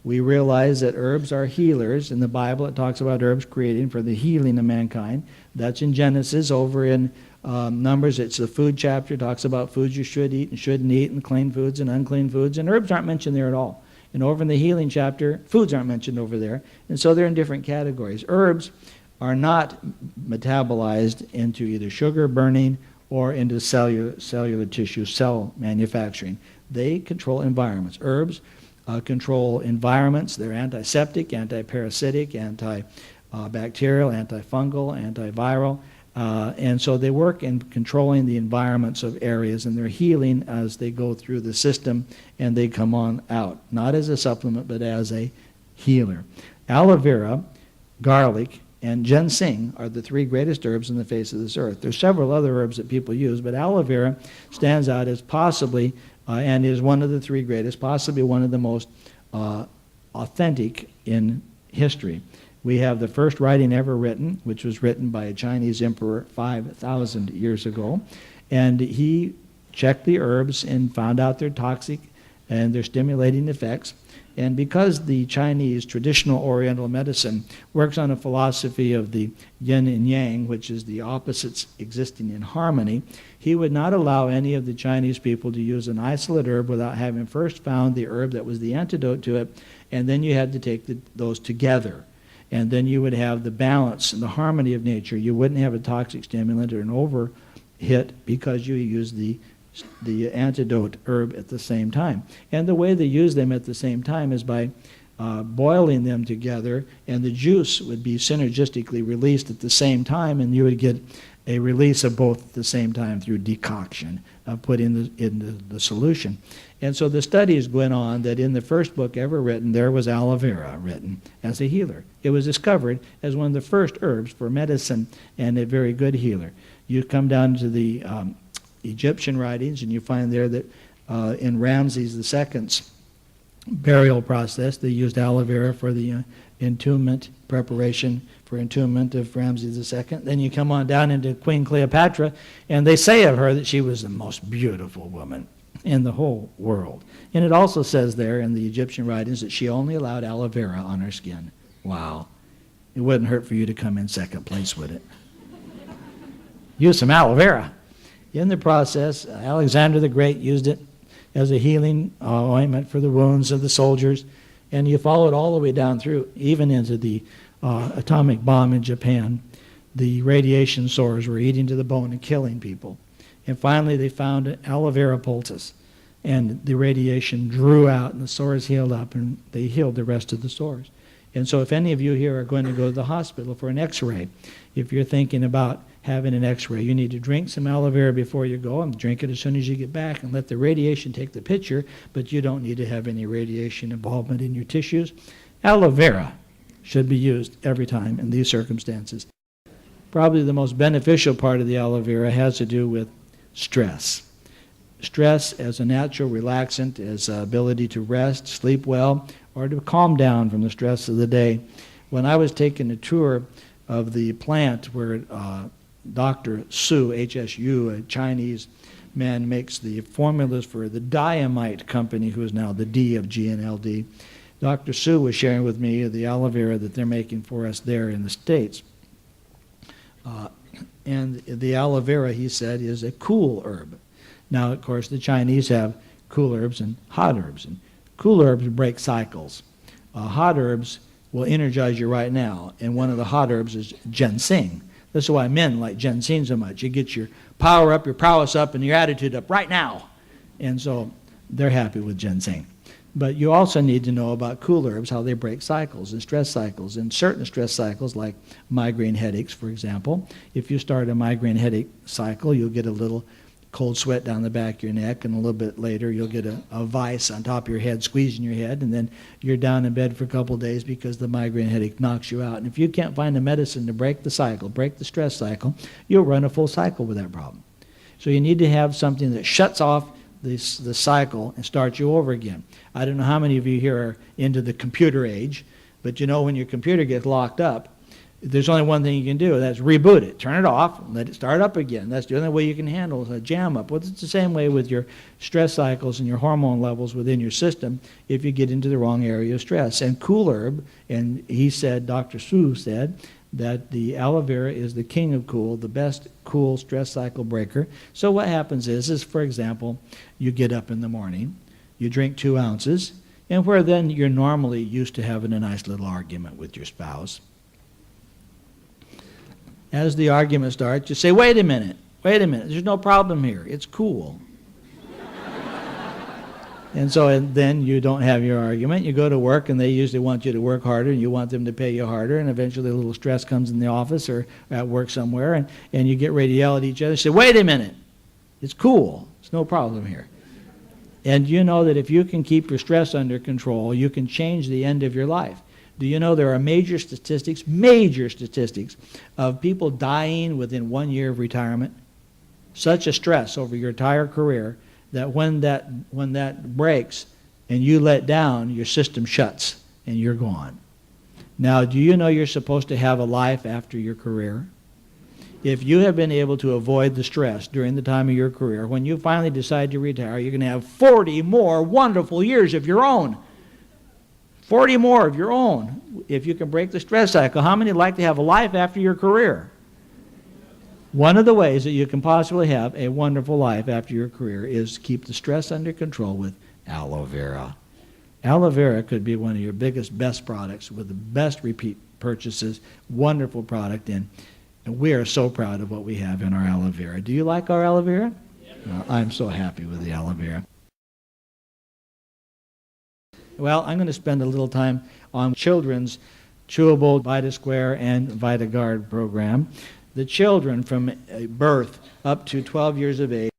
We realize that herbs are healers. In the Bible, it talks about herbs creating for the healing of mankind. That's in Genesis. Over in Numbers, it's the food chapter. It talks about foods you should eat and shouldn't eat, and clean foods and unclean foods. And herbs aren't mentioned there at all. And over in the healing chapter, foods aren't mentioned over there. And so they're in different categories. Herbs are not metabolized into either sugar burning or into cellular tissue cell manufacturing. They control environments. Herbs control environments. They're antiseptic, antiparasitic, antibacterial, antifungal, antiviral. And so they work in controlling the environments of areas, and they're healing as they go through the system and they come on out. Not as a supplement, but as a healer. Aloe vera, garlic, and ginseng are the three greatest herbs on the face of this earth. There's several other herbs that people use, but aloe vera stands out as possibly, and is one of the three greatest, possibly one of the most authentic in history. We have the first writing ever written, which was written by a Chinese emperor 5,000 years ago. And he checked the herbs and found out they're toxic and their stimulating effects. And because the Chinese traditional Oriental medicine works on a philosophy of the yin and yang, which is the opposites existing in harmony, he would not allow any of the Chinese people to use an isolate herb without having first found the herb that was the antidote to it, and then you had to take those together. And then you would have the balance and the harmony of nature. You wouldn't have a toxic stimulant or an overhit because you used the antidote herb at the same time. And the way they use them at the same time is by boiling them together, and the juice would be synergistically released at the same time, and you would get a release of both at the same time through decoction put in the solution. And so the studies went on that in the first book ever written, there was aloe vera written as a healer. It was discovered as one of the first herbs for medicine and a very good healer. You come down to the Egyptian writings, and you find there that in Ramses II's burial process, they used aloe vera for the entombment preparation for entombment of Ramses II. Then you come on down into Queen Cleopatra, and they say of her that she was the most beautiful woman in the whole world. And it also says there in the Egyptian writings that she only allowed aloe vera on her skin. Wow. It wouldn't hurt for you to come in second place, would it? Use some aloe vera. In the process, Alexander the Great used it as a healing ointment for the wounds of the soldiers, and you follow it all the way down through, even into the atomic bomb in Japan. The radiation sores were eating to the bone and killing people. And finally they found aloe vera poultice, and the radiation drew out and the sores healed up, and they healed the rest of the sores. And so if any of you here are going to go to the hospital for an x-ray, if you're thinking about having an x-ray, you need to drink some aloe vera before you go, and drink it as soon as you get back, and let the radiation take the picture, but you don't need to have any radiation involvement in your tissues. Aloe vera should be used every time in these circumstances. Probably the most beneficial part of the aloe vera has to do with stress. Stress as a natural relaxant, as ability to rest, sleep well, or to calm down from the stress of the day. When I was taking a tour of the plant where Dr. Su, HSU, a Chinese man, makes the formulas for the Diamite company, who is now the D of GNLD, Dr. Su was sharing with me the aloe vera that they're making for us there in the States. And the aloe vera, he said, is a cool herb. Now, of course, the Chinese have cool herbs and hot herbs. And cool herbs break cycles. Hot herbs will energize you right now. And one of the hot herbs is ginseng. This is why men like ginseng so much. You get your power up, your prowess up, and your attitude up right now. And so they're happy with ginseng. But you also need to know about cool herbs, how they break cycles and stress cycles. And certain stress cycles, like migraine headaches, for example, if you start a migraine headache cycle, you'll get a little cold sweat down the back of your neck, and a little bit later you'll get a vice on top of your head, squeezing your head, and then you're down in bed for a couple of days because the migraine headache knocks you out. And if you can't find a medicine to break the cycle, break the stress cycle, you'll run a full cycle with that problem. So you need to have something that shuts off the cycle and starts you over again. I don't know how many of you here are into the computer age, but you know when your computer gets locked up, there's only one thing you can do. That's reboot it. Turn it off. Let it start up again. That's the only way you can handle a jam up. Well, it's the same way with your stress cycles and your hormone levels within your system if you get into the wrong area of stress. And cool herb, and he said, Dr. Su said, that the aloe vera is the king of cool, the best cool stress cycle breaker. So what happens is for example, you get up in the morning, you drink 2 ounces, and where then you're normally used to having a nice little argument with your spouse. As the argument starts, you say, wait a minute, there's no problem here, it's cool. And then you don't have your argument. You go to work, and they usually want you to work harder, and you want them to pay you harder, and eventually a little stress comes in the office or at work somewhere, and you get ready to yell at each other. You say, wait a minute, it's cool, there's no problem here. And you know that if you can keep your stress under control, you can change the end of your life. Do you know there are major statistics of people dying within 1 year of retirement? Such a stress over your entire career that when that breaks and you let down, your system shuts and you're gone. Now, do you know you're supposed to have a life after your career? If you have been able to avoid the stress during the time of your career, when you finally decide to retire, you're going to have 40 more wonderful years of your own. 40 more of your own, if you can break the stress cycle. How many would like to have a life after your career? One of the ways that you can possibly have a wonderful life after your career is to keep the stress under control with aloe vera. Aloe vera could be one of your best products with the best repeat purchases, wonderful product, and we are so proud of what we have in our aloe vera. Do you like our aloe vera? Yes. I'm so happy with the aloe vera. Well, I'm going to spend a little time on children's chewable VitaSquare and VitaGuard program. The children from birth up to 12 years of age